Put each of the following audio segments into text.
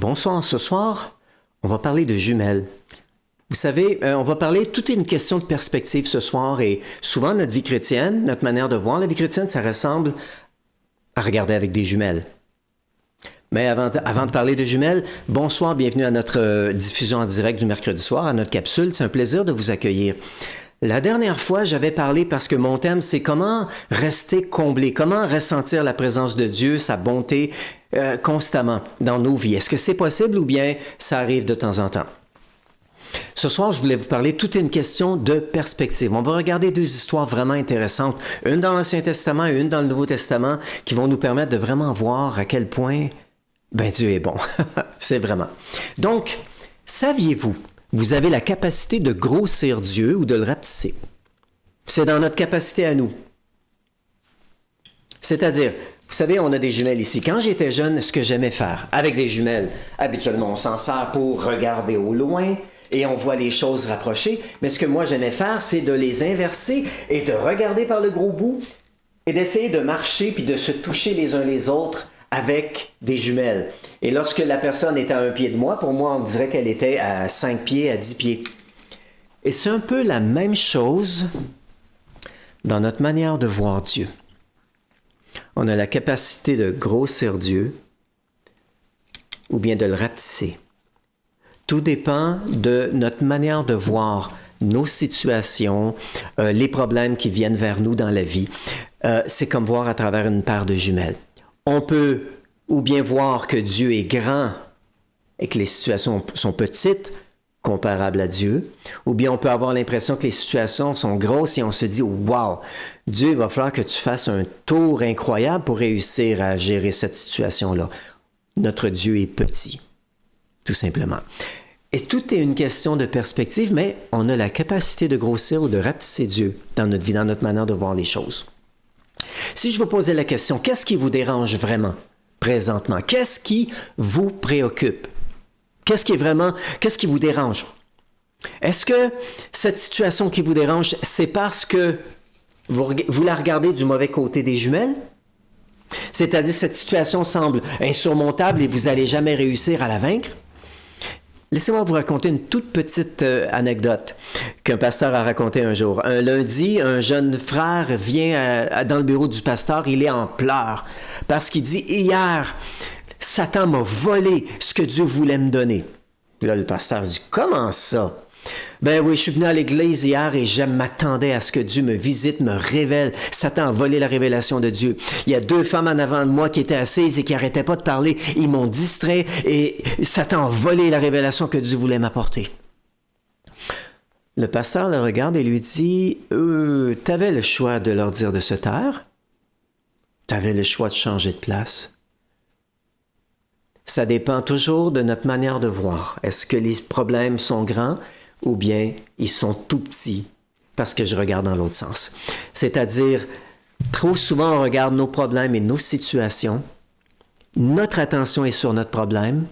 Bonsoir, ce soir, on va parler de jumelles. Vous savez, on va parler, tout est une question de perspective ce soir et souvent notre vie chrétienne, notre manière de voir la vie chrétienne, ça ressemble à regarder avec des jumelles. Mais avant de parler de jumelles, bonsoir, bienvenue à notre diffusion en direct du mercredi soir, à notre capsule. C'est un plaisir de vous accueillir. La dernière fois, j'avais parlé parce que mon thème, c'est comment rester comblé, comment ressentir la présence de Dieu, sa bonté constamment dans nos vies. Est-ce que c'est possible ou bien ça arrive de temps en temps? Ce soir, je voulais vous parler, toute une question de perspective. On va regarder deux histoires vraiment intéressantes, une dans l'Ancien Testament et une dans le Nouveau Testament, qui vont nous permettre de vraiment voir à quel point Dieu est bon. C'est vraiment. Donc, saviez-vous, vous avez la capacité de grossir Dieu ou de le rapetisser. C'est dans notre capacité à nous. C'est-à-dire, vous savez, on a des jumelles ici. Quand j'étais jeune, ce que j'aimais faire avec des jumelles, habituellement, on s'en sert pour regarder au loin et on voit les choses rapprochées. Mais ce que moi j'aimais faire, c'est de les inverser et de regarder par le gros bout et d'essayer de marcher puis de se toucher les uns les autres avec des jumelles. Et lorsque la personne est à 1 pied de moi, pour moi, on dirait qu'elle était à 5 pieds, à 10 pieds. Et c'est un peu la même chose dans notre manière de voir Dieu. On a la capacité de grossir Dieu ou bien de le rapetisser. Tout dépend de notre manière de voir nos situations, les problèmes qui viennent vers nous dans la vie. C'est comme voir à travers une paire de jumelles. On peut ou bien voir que Dieu est grand et que les situations sont petites, comparables à Dieu, ou bien on peut avoir l'impression que les situations sont grosses et on se dit « Wow, Dieu, il va falloir que tu fasses un tour incroyable pour réussir à gérer cette situation-là. » Notre Dieu est petit, tout simplement. Et tout est une question de perspective, mais on a la capacité de grossir ou de rapetisser Dieu dans notre vie, dans notre manière de voir les choses. Si je vous posais la question, qu'est-ce qui vous dérange vraiment présentement? Qu'est-ce qui vous préoccupe? Qu'est-ce qui vous dérange? Est-ce que cette situation qui vous dérange, c'est parce que vous la regardez du mauvais côté des jumelles? C'est-à-dire que cette situation semble insurmontable et vous n'allez jamais réussir à la vaincre? Laissez-moi vous raconter une toute petite anecdote qu'un pasteur a racontée un jour. Un lundi, un jeune frère vient dans le bureau du pasteur, il est en pleurs parce qu'il dit « Hier, Satan m'a volé ce que Dieu voulait me donner. » Là, le pasteur dit « Comment ça? » Ben oui, je suis venu à l'église hier et je m'attendais à ce que Dieu me visite, me révèle. Satan a volé la révélation de Dieu. Il y a 2 femmes en avant de moi qui étaient assises et qui n'arrêtaient pas de parler. Ils m'ont distrait et Satan a volé la révélation que Dieu voulait m'apporter. Le pasteur le regarde et lui dit « T'avais le choix de leur dire de se taire. T'avais le choix de changer de place. » Ça dépend toujours de notre manière de voir. Est-ce que les problèmes sont grands? Ou bien ils sont tout petits parce que je regarde dans l'autre sens. C'est-à-dire, trop souvent on regarde nos problèmes et nos situations, notre attention est sur notre problème,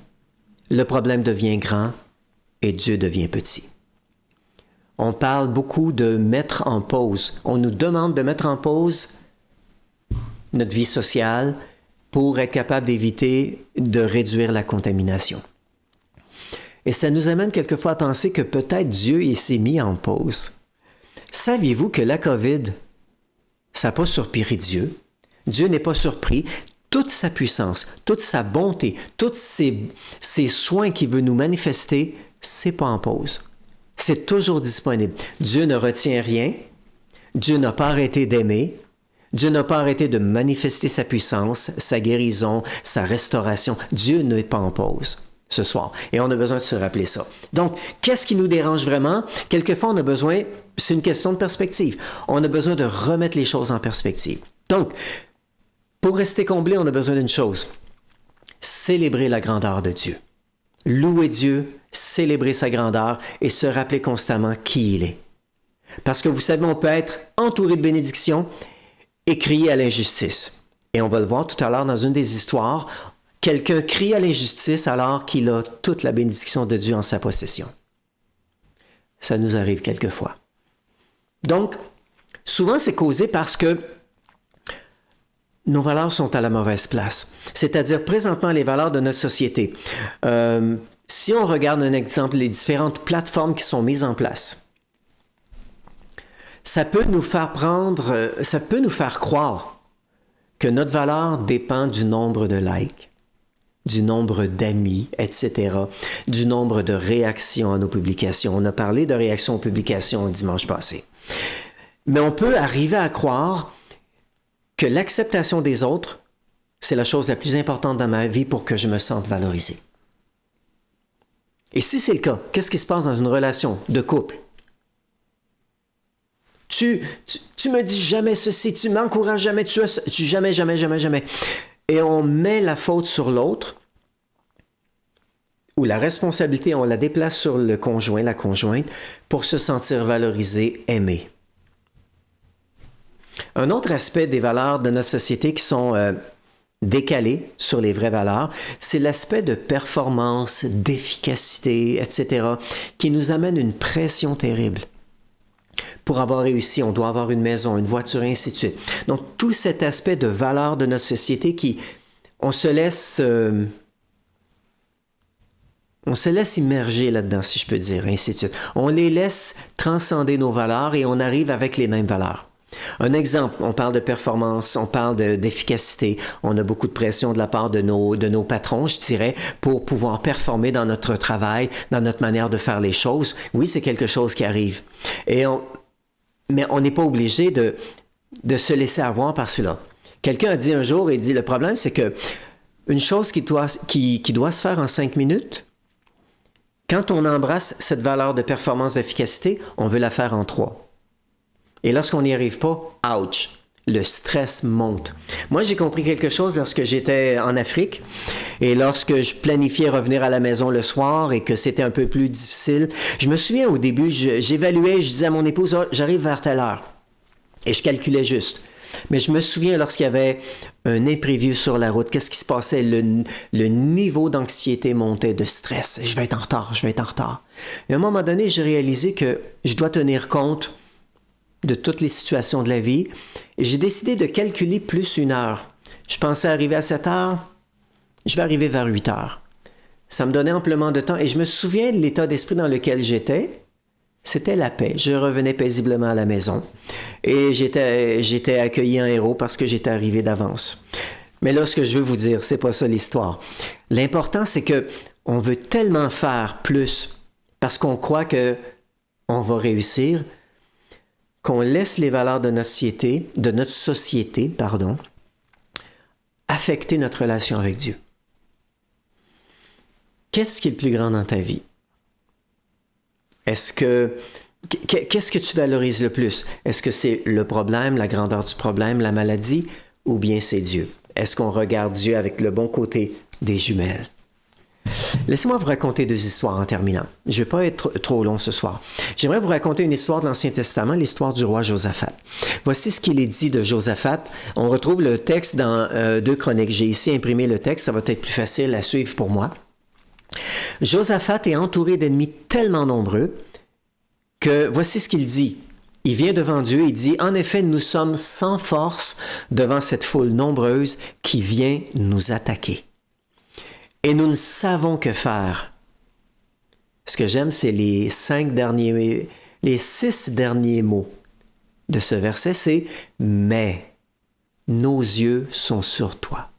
le problème devient grand et Dieu devient petit. On parle beaucoup de mettre en pause. On nous demande de mettre en pause notre vie sociale pour être capable d'éviter de réduire la contamination. Et ça nous amène quelquefois à penser que peut-être Dieu il s'est mis en pause. Saviez-vous que la COVID, ça n'a pas surpris Dieu? Dieu n'est pas surpris. Toute sa puissance, toute sa bonté, tous ses soins qu'il veut nous manifester, c'est pas en pause. C'est toujours disponible. Dieu ne retient rien. Dieu n'a pas arrêté d'aimer. Dieu n'a pas arrêté de manifester sa puissance, sa guérison, sa restauration. Dieu n'est pas en pause ce soir. Et on a besoin de se rappeler ça. Donc, qu'est-ce qui nous dérange vraiment? Quelquefois, on a besoin, c'est une question de perspective. On a besoin de remettre les choses en perspective. Donc, pour rester comblé, on a besoin d'une chose. Célébrer la grandeur de Dieu. Louer Dieu, célébrer sa grandeur et se rappeler constamment qui il est. Parce que vous savez, on peut être entouré de bénédictions et crier à l'injustice. Et on va le voir tout à l'heure dans une des histoires. Quelqu'un crie à l'injustice alors qu'il a toute la bénédiction de Dieu en sa possession. Ça nous arrive quelquefois. Donc, souvent c'est causé parce que nos valeurs sont à la mauvaise place. C'est-à-dire présentement les valeurs de notre société. Si on regarde un exemple, les différentes plateformes qui sont mises en place, ça peut nous faire croire que notre valeur dépend du nombre de likes, du nombre d'amis, etc., du nombre de réactions à nos publications. On a parlé de réactions aux publications dimanche passé. Mais on peut arriver à croire que l'acceptation des autres, c'est la chose la plus importante dans ma vie pour que je me sente valorisé. Et si c'est le cas, qu'est-ce qui se passe dans une relation de couple? Tu me dis jamais ceci, tu m'encourages jamais, jamais. Et on met la faute sur l'autre, ou la responsabilité, on la déplace sur le conjoint, la conjointe, pour se sentir valorisé, aimé. Un autre aspect des valeurs de notre société qui sont décalées sur les vraies valeurs, c'est l'aspect de performance, d'efficacité, etc., qui nous amène une pression terrible. Pour avoir réussi, on doit avoir une maison, une voiture, et ainsi de suite. Donc, tout cet aspect de valeur de notre société qui, on se laisse immerger là-dedans, si je peux dire, et ainsi de suite. On les laisse transcender nos valeurs et on arrive avec les mêmes valeurs. Un exemple, on parle de performance, on parle d'efficacité, on a beaucoup de pression de la part de nos patrons, je dirais, pour pouvoir performer dans notre travail, dans notre manière de faire les choses. Oui, c'est quelque chose qui arrive. Mais on n'est pas obligé de se laisser avoir par cela. Quelqu'un a dit un jour, il dit, le problème, c'est que une chose qui doit se faire en 5 minutes, quand on embrasse cette valeur de performance d'efficacité, on veut la faire en 3. Et lorsqu'on n'y arrive pas, ouch, le stress monte. Moi, j'ai compris quelque chose lorsque j'étais en Afrique et lorsque je planifiais revenir à la maison le soir et que c'était un peu plus difficile. Je me souviens au début, j'évaluais, je disais à mon épouse, oh, j'arrive vers telle heure. Et je calculais juste. Mais je me souviens lorsqu'il y avait un imprévu sur la route, qu'est-ce qui se passait? Le niveau d'anxiété montait, de stress. Je vais être en retard. Et à un moment donné, j'ai réalisé que je dois tenir compte de toutes les situations de la vie. Et j'ai décidé de calculer plus 1 heure. Je pensais arriver à 7 heures, je vais arriver vers 8 heures. Ça me donnait amplement de temps. Et je me souviens de l'état d'esprit dans lequel j'étais. C'était la paix. Je revenais paisiblement à la maison. Et j'étais accueilli en héros parce que j'étais arrivé d'avance. Mais là, ce que je veux vous dire, c'est pas ça l'histoire. L'important, c'est que on veut tellement faire plus parce qu'on croit que on va réussir, qu'on laisse les valeurs de notre société, affecter notre relation avec Dieu. Qu'est-ce qui est le plus grand dans ta vie? Qu'est-ce que tu valorises le plus? Est-ce que c'est le problème, la grandeur du problème, la maladie, ou bien c'est Dieu? Est-ce qu'on regarde Dieu avec le bon côté des jumelles? Laissez-moi vous raconter 2 histoires en terminant. Je ne vais pas être trop long ce soir. J'aimerais vous raconter une histoire de l'Ancien Testament, l'histoire du roi Josaphat. Voici ce qu'il est dit de Josaphat. On retrouve le texte dans 2 Chroniques. J'ai ici imprimé le texte, ça va être plus facile à suivre pour moi. Josaphat est entouré d'ennemis tellement nombreux que voici ce qu'il dit. Il vient devant Dieu et dit, « En effet, nous sommes sans force devant cette foule nombreuse qui vient nous attaquer. Et nous ne savons que faire. » Ce que j'aime, c'est les 6 derniers mots de ce verset, c'est « Mais nos yeux sont sur toi. »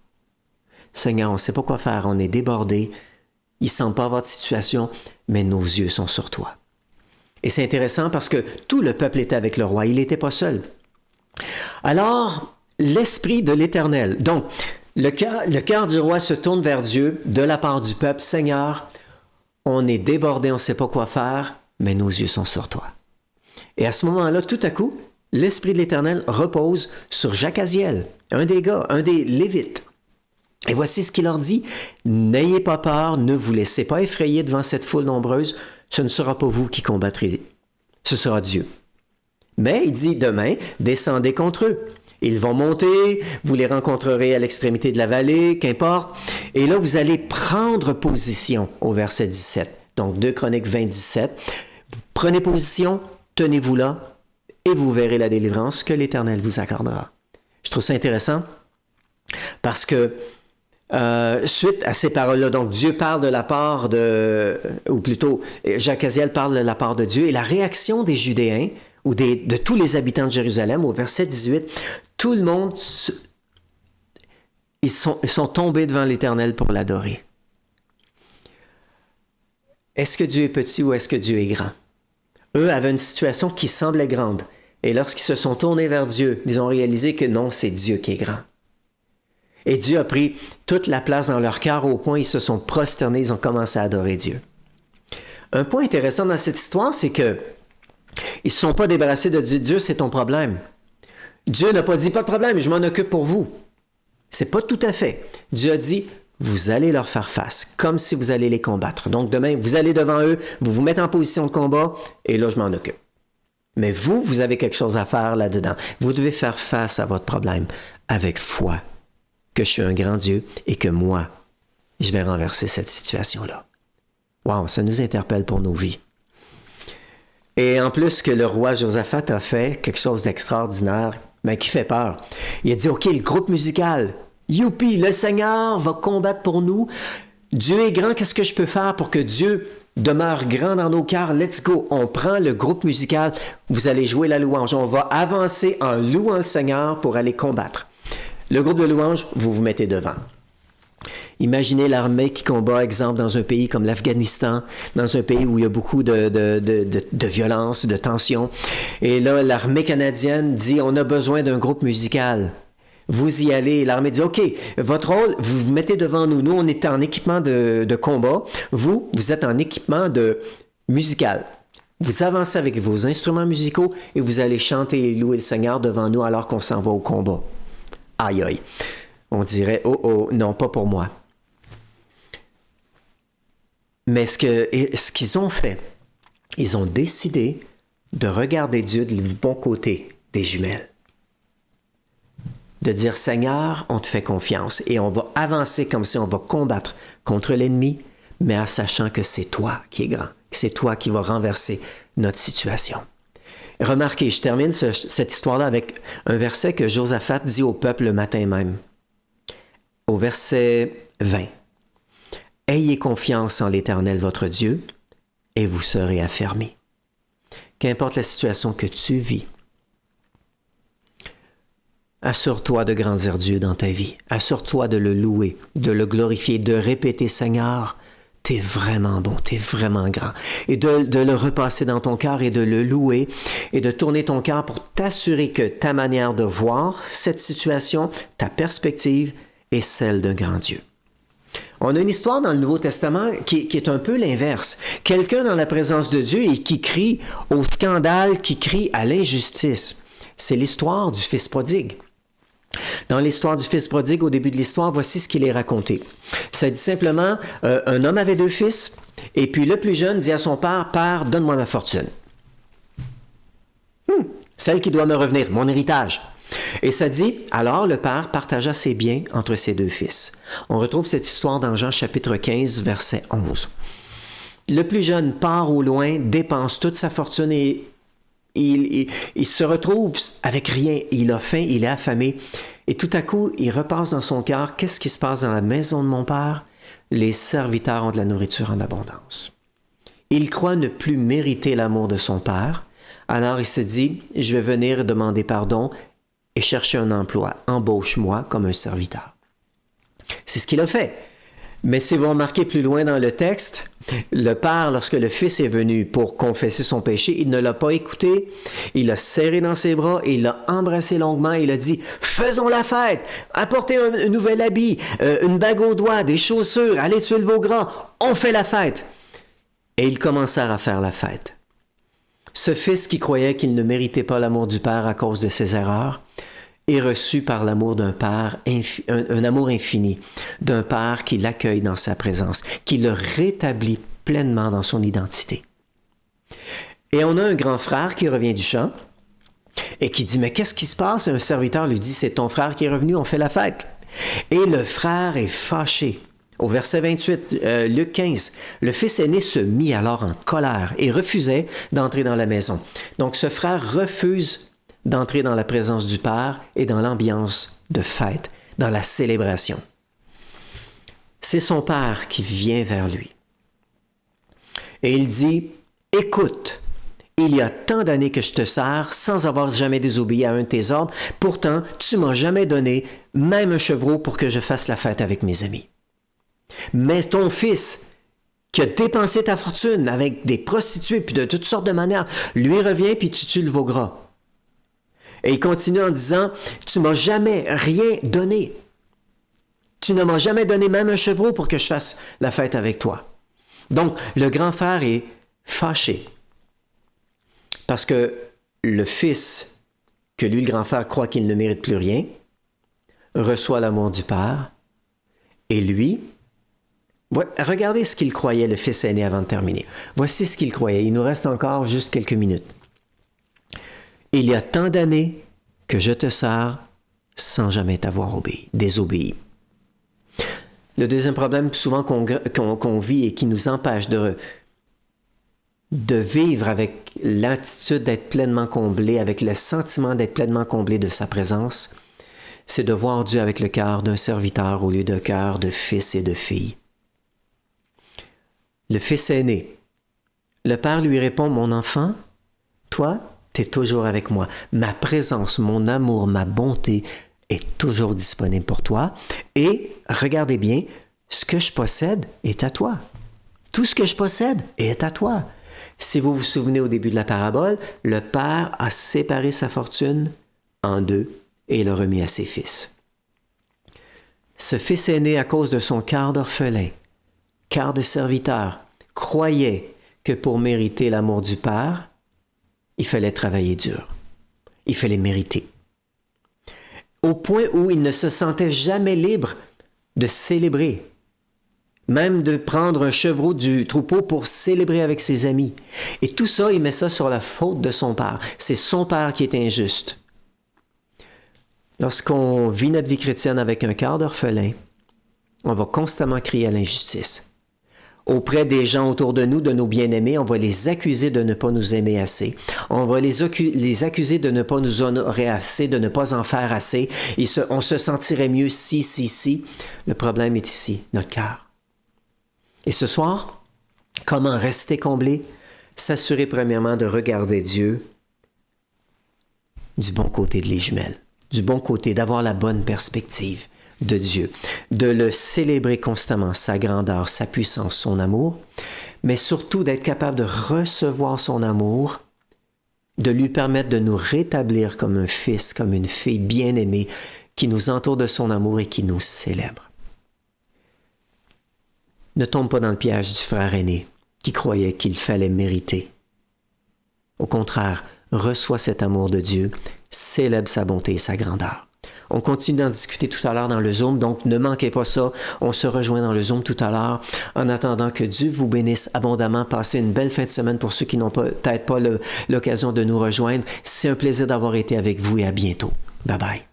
Seigneur, on ne sait pas quoi faire, on est débordé, il ne semble pas avoir de situation, mais nos yeux sont sur toi. Et c'est intéressant parce que tout le peuple était avec le roi, il n'était pas seul. Alors, l'Esprit de l'Éternel, donc, le cœur du roi se tourne vers Dieu de la part du peuple. « Seigneur, on est débordé, on ne sait pas quoi faire, mais nos yeux sont sur toi. » Et à ce moment-là, tout à coup, l'Esprit de l'Éternel repose sur Jacaziel, un des gars, un des Lévites. Et voici ce qu'il leur dit. « N'ayez pas peur, ne vous laissez pas effrayer devant cette foule nombreuse. Ce ne sera pas vous qui combattrez, ce sera Dieu. » Mais il dit, demain, descendez contre eux. Ils vont monter, vous les rencontrerez à l'extrémité de la vallée, qu'importe. Et là, vous allez prendre position au verset 17. Donc, 2 Chroniques 20, 17. Prenez position, tenez-vous là, et vous verrez la délivrance que l'Éternel vous accordera. Je trouve ça intéressant Parce que suite à ces paroles-là, donc Dieu parle de la part de, ou plutôt Jacques Aziel parle de la part de Dieu, et la réaction des Judéens, ou de tous les habitants de Jérusalem, au verset 18, tout le monde, ils sont tombés devant l'Éternel pour l'adorer. Est-ce que Dieu est petit ou est-ce que Dieu est grand? Eux avaient une situation qui semblait grande. Et lorsqu'ils se sont tournés vers Dieu, ils ont réalisé que non, c'est Dieu qui est grand. Et Dieu a pris toute la place dans leur cœur au point où ils se sont prosternés, ils ont commencé à adorer Dieu. Un point intéressant dans cette histoire, c'est que ils ne se sont pas débarrassés de Dieu. Dieu, c'est ton problème. Dieu n'a pas dit, pas de problème, je m'en occupe pour vous. C'est pas tout à fait. Dieu a dit, vous allez leur faire face, comme si vous allez les combattre. Donc demain, vous allez devant eux, vous vous mettez en position de combat, et là, je m'en occupe. Mais vous avez quelque chose à faire là-dedans. Vous devez faire face à votre problème avec foi, que je suis un grand Dieu et que moi, je vais renverser cette situation-là. Wow, ça nous interpelle pour nos vies. Et en plus que le roi Josaphat a fait quelque chose d'extraordinaire, mais qui fait peur. Il a dit, OK, le groupe musical, youpi, le Seigneur va combattre pour nous. Dieu est grand, qu'est-ce que je peux faire pour que Dieu demeure grand dans nos cœurs? Let's go. On prend le groupe musical, vous allez jouer la louange. On va avancer en louant le Seigneur pour aller combattre. Le groupe de louange, vous vous mettez devant. Imaginez l'armée qui combat, exemple, dans un pays comme l'Afghanistan, dans un pays où il y a beaucoup de violence, de tension. Et là, l'armée canadienne dit, on a besoin d'un groupe musical. Vous y allez, l'armée dit, OK, votre rôle, vous vous mettez devant nous. Nous, on est en équipement de combat. Vous êtes en équipement musical. Vous avancez avec vos instruments musicaux et vous allez chanter et louer le Seigneur devant nous alors qu'on s'en va au combat. Aïe, aïe. On dirait, oh, non, pas pour moi. Mais ce qu'ils ont fait, ils ont décidé de regarder Dieu du bon côté des jumelles. De dire, Seigneur, on te fait confiance et on va avancer comme si on va combattre contre l'ennemi, mais en sachant que c'est toi qui es grand, que c'est toi qui vas renverser notre situation. Remarquez, je termine cette histoire-là avec un verset que Josaphat dit au peuple le matin même. Au verset 20. Ayez confiance en l'Éternel votre Dieu et vous serez affermis. Qu'importe la situation que tu vis, assure-toi de grandir Dieu dans ta vie. Assure-toi de le louer, de le glorifier, de répéter, Seigneur, t'es vraiment bon, t'es vraiment grand. Et de le repasser dans ton cœur et de le louer et de tourner ton cœur pour t'assurer que ta manière de voir cette situation, ta perspective est celle d'un grand Dieu. On a une histoire dans le Nouveau Testament qui est un peu l'inverse. Quelqu'un dans la présence de Dieu et qui crie au scandale, qui crie à l'injustice. C'est l'histoire du Fils prodigue. Dans l'histoire du Fils prodigue, au début de l'histoire, voici ce qu'il est raconté. Ça dit simplement, un homme avait 2 fils, et puis le plus jeune dit à son père, « Père, donne-moi ma fortune. Celle qui doit me revenir, mon héritage. » Et ça dit, alors le père partagea ses biens entre ses 2 fils. On retrouve cette histoire dans Jean chapitre 15, verset 11. Le plus jeune part au loin, dépense toute sa fortune et il se retrouve avec rien. Il a faim, il est affamé. Et tout à coup, il repasse dans son cœur, qu'est-ce qui se passe dans la maison de mon père? Les serviteurs ont de la nourriture en abondance. Il croit ne plus mériter l'amour de son père. Alors il se dit, je vais venir demander pardon et chercher un emploi. Embauche-moi comme un serviteur. C'est ce qu'il a fait. Mais si vous remarquez plus loin dans le texte, le père, lorsque le fils est venu pour confesser son péché, il ne l'a pas écouté, il l'a serré dans ses bras et il l'a embrassé longuement et il a dit « Faisons la fête! Apportez un nouvel habit, une bague au doigt, des chaussures, allez tuer le veau gras, on fait la fête! » Et ils commencèrent à faire la fête. Ce fils qui croyait qu'il ne méritait pas l'amour du père à cause de ses erreurs, est reçu par l'amour d'un père, un amour infini, d'un père qui l'accueille dans sa présence, qui le rétablit pleinement dans son identité. Et on a un grand frère qui revient du champ et qui dit, mais qu'est-ce qui se passe? Un serviteur lui dit, c'est ton frère qui est revenu, on fait la fête. Et le frère est fâché. Au verset 28, Luc 15, le fils aîné se mit alors en colère et refusait d'entrer dans la maison. Donc ce frère refuse d'entrer dans la présence du Père et dans l'ambiance de fête, dans la célébration. C'est son père qui vient vers lui. Et il dit, « Écoute, il y a tant d'années que je te sers sans avoir jamais désobéi à un de tes ordres. Pourtant, tu m'as jamais donné même un chevreau pour que je fasse la fête avec mes amis. Mais ton fils, qui a dépensé ta fortune avec des prostituées puis de toutes sortes de manières, lui revient puis tu tues le veau gras. » Et il continue en disant, « Tu m'as jamais rien donné. Tu ne m'as jamais donné même un chevreau pour que je fasse la fête avec toi. » Donc, le grand frère est fâché. Parce que le fils, que lui, le grand frère, croit qu'il ne mérite plus rien, reçoit l'amour du père. Et lui, regardez ce qu'il croyait, le fils aîné, avant de terminer. Voici ce qu'il croyait. Il nous reste encore juste quelques minutes. « Il y a tant d'années que je te sers sans jamais t'avoir désobéi. » Le deuxième problème souvent qu'on vit et qui nous empêche de vivre avec l'attitude d'être pleinement comblé, avec le sentiment d'être pleinement comblé de sa présence, c'est de voir Dieu avec le cœur d'un serviteur au lieu d'un cœur de fils et de fille. Le fils aîné, le père lui répond, « Mon enfant, toi, tu es toujours avec moi. Ma présence, mon amour, ma bonté est toujours disponible pour toi. Et regardez bien, ce que je possède est à toi. Tout ce que je possède est à toi. » Si vous vous souvenez au début de la parabole, le père a séparé sa fortune en deux et l'a remis à ses fils. Ce fils aîné, à cause de son cœur d'orphelin, cœur de serviteur, croyait que pour mériter l'amour du père, il fallait travailler dur. Il fallait mériter. Au point où il ne se sentait jamais libre de célébrer, même de prendre un chevreau du troupeau pour célébrer avec ses amis. Et tout ça, il met ça sur la faute de son père. C'est son père qui est injuste. Lorsqu'on vit notre vie chrétienne avec un cœur d'orphelin, on va constamment crier à l'injustice. Auprès des gens autour de nous, de nos bien-aimés, on va les accuser de ne pas nous aimer assez. On va les accuser de ne pas nous honorer assez, de ne pas en faire assez. On se sentirait mieux si. Le problème est ici, notre cœur. Et ce soir, comment rester comblé? S'assurer premièrement de regarder Dieu du bon côté de les jumelles, du bon côté, d'avoir la bonne perspective de Dieu, de le célébrer constamment, sa grandeur, sa puissance, son amour, mais surtout d'être capable de recevoir son amour, de lui permettre de nous rétablir comme un fils, comme une fille bien-aimée qui nous entoure de son amour et qui nous célèbre. Ne tombe pas dans le piège du frère aîné qui croyait qu'il fallait mériter. Au contraire, reçois cet amour de Dieu, célèbre sa bonté et sa grandeur. On continue d'en discuter tout à l'heure dans le Zoom, donc ne manquez pas ça. On se rejoint dans le Zoom tout à l'heure. En attendant que Dieu vous bénisse abondamment, passez une belle fin de semaine pour ceux qui n'ont peut-être pas l'occasion de nous rejoindre. C'est un plaisir d'avoir été avec vous et à bientôt. Bye bye.